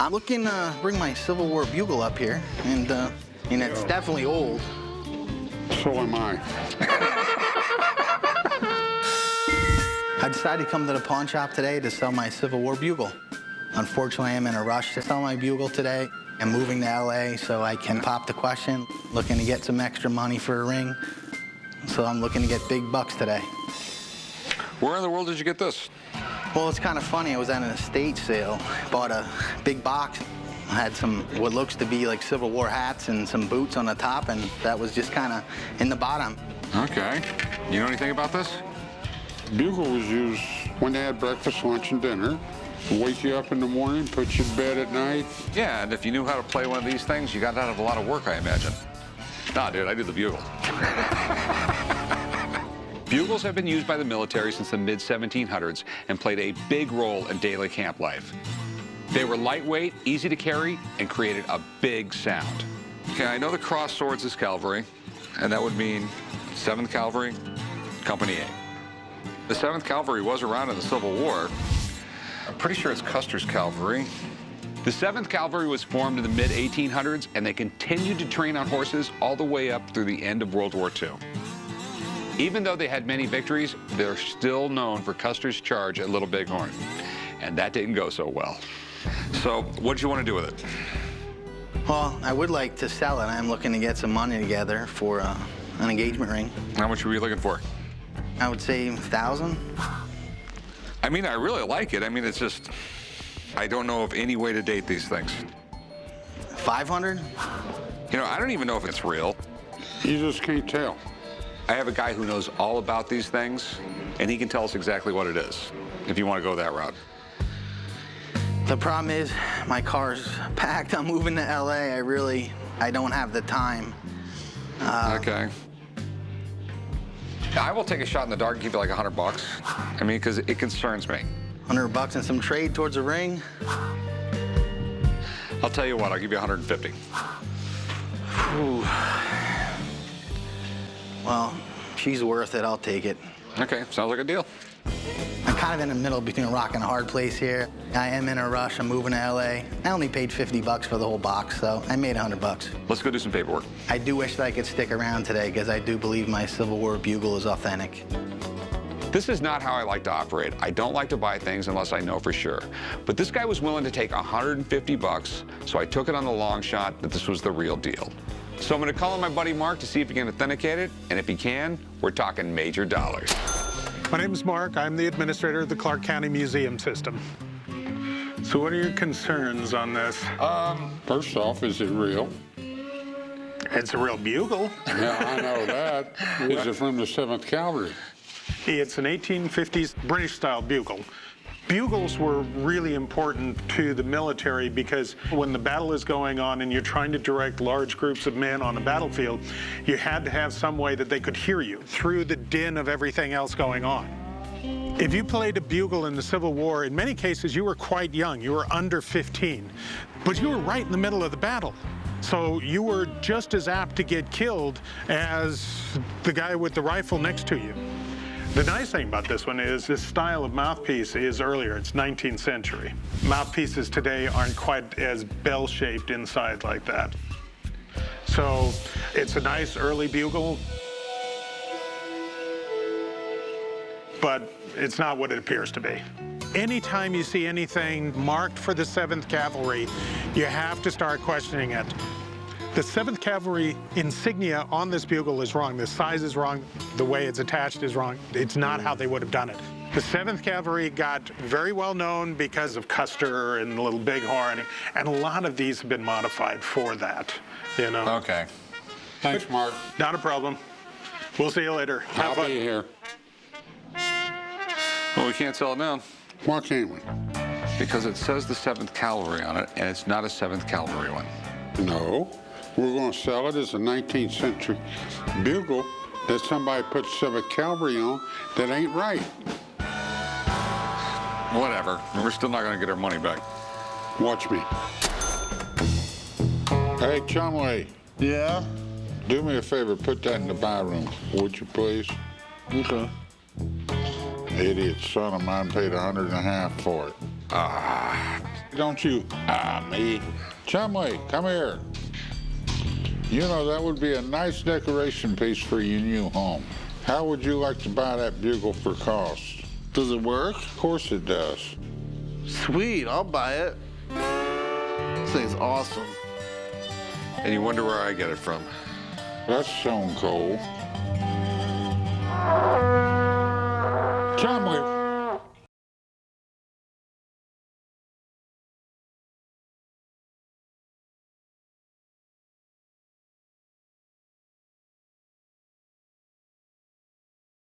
I'm looking to bring my Civil War Bugle up here, and it's definitely old. So am I. I decided to come to the pawn shop today to sell my Civil War Bugle. Unfortunately, I'm in a rush to sell my Bugle today. I'm moving to LA so I can pop the question, looking to get some extra money for a ring. So I'm looking to get big bucks today. Where in the world did you get this? Well, it's kind of funny. I was at an estate sale, bought a big box. I had some what looks to be like Civil War hats and some boots on the top, and that was just kind of in the bottom. Okay. You know anything about this? Bugle was used when they had breakfast, lunch, and dinner. Wake you up in the morning, put you to bed at night. Yeah, and if you knew how to play one of these things, you got out of a lot of work, I imagine. Nah, dude, I did the bugle. Bugles have been used by the military since the mid-1700s and played a big role in daily camp life. They were lightweight, easy to carry, and created a big sound. Okay, I know the cross swords is Calvary, and that would mean 7th Cavalry, Company A. The 7th Cavalry was around in the Civil War. I'm pretty sure it's Custer's cavalry. The 7th Cavalry was formed in the mid-1800s, and they continued to train on horses all the way up through the end of World War II. Even though they had many victories, they're still known for Custer's charge at Little Bighorn, and that didn't go so well. So what did you want to do with it? Well, I would like to sell it. I'm looking to get some money together for an engagement ring. How much were you looking for? I would say 1,000. I mean, I really like it. I mean, it's just, I don't know of any way to date these things. 500? You know, I don't even know if it's real. You just can't tell. I have a guy who knows all about these things, and he can tell us exactly what it is, if you want to go that route. The problem is my car's packed. I'm moving to LA. I don't have the time. Okay. I will take a shot in the dark and give you like $100. I mean, because it concerns me. $100 and some trade towards a ring? I'll tell you what, I'll give you 150. Ooh. Well, she's worth it. I'll take it. Okay, sounds like a deal. I'm kind of in the middle between a rock and a hard place here. I am in a rush. I'm moving to LA. I only paid $50 for the whole box, so I made $100. Let's go do some paperwork. I do wish that I could stick around today because I do believe my Civil War Bugle is authentic. This is not how I like to operate. I don't like to buy things unless I know for sure. But this guy was willing to take $150, so I took it on the long shot that this was the real deal. So I'm going to call on my buddy Mark to see if he can authenticate it, and if he can, we're talking major dollars. My name is Mark. I'm the administrator of the Clark County Museum System. So what are your concerns on this? First off, is it real? It's a real bugle. Yeah, I know that. Is it from the 7th Cavalry? It's an 1850s British-style bugle. Bugles were really important to the military because when the battle is going on and you're trying to direct large groups of men on a battlefield, you had to have some way that they could hear you through the din of everything else going on. If you played a bugle in the Civil War, in many cases you were quite young. You were under 15, but you were right in the middle of the battle. So you were just as apt to get killed as the guy with the rifle next to you. The nice thing about this one is this style of mouthpiece is earlier. It's 19th century. Mouthpieces today aren't quite as bell-shaped inside like that. So it's a nice early bugle, but it's not what it appears to be. Anytime you see anything marked for the 7th Cavalry, you have to start questioning it. The 7th Cavalry insignia on this bugle is wrong. The size is wrong. The way it's attached is wrong. It's not how they would have done it. The 7th Cavalry got very well known because of Custer and Little Bighorn, and a lot of these have been modified for that, you know. Okay. Thanks, Mark. Not a problem. We'll see you later. Have I'll fun. be here. Well, we can't sell it now Why can't we? because it says the 7th Cavalry on it, and it's not a 7th Cavalry one. No. We're going to sell it as a 19th century bugle that somebody put 7th Cavalry on that ain't right. Whatever. We're still not going to get our money back. Watch me. Hey, Chumlee, Yeah? do me a favor, put that in the buy room, would you please? Okay. Idiot son of mine paid $150 for it. Ah. Don't you, me. Chumlee, come here. You know, that would be a nice decoration piece for your new home. How would you like to buy that bugle for cost? Does it work? Of course it does. Sweet, I'll buy it. This thing's awesome. And you wonder where I get it from. That's stone cold. Chumlee.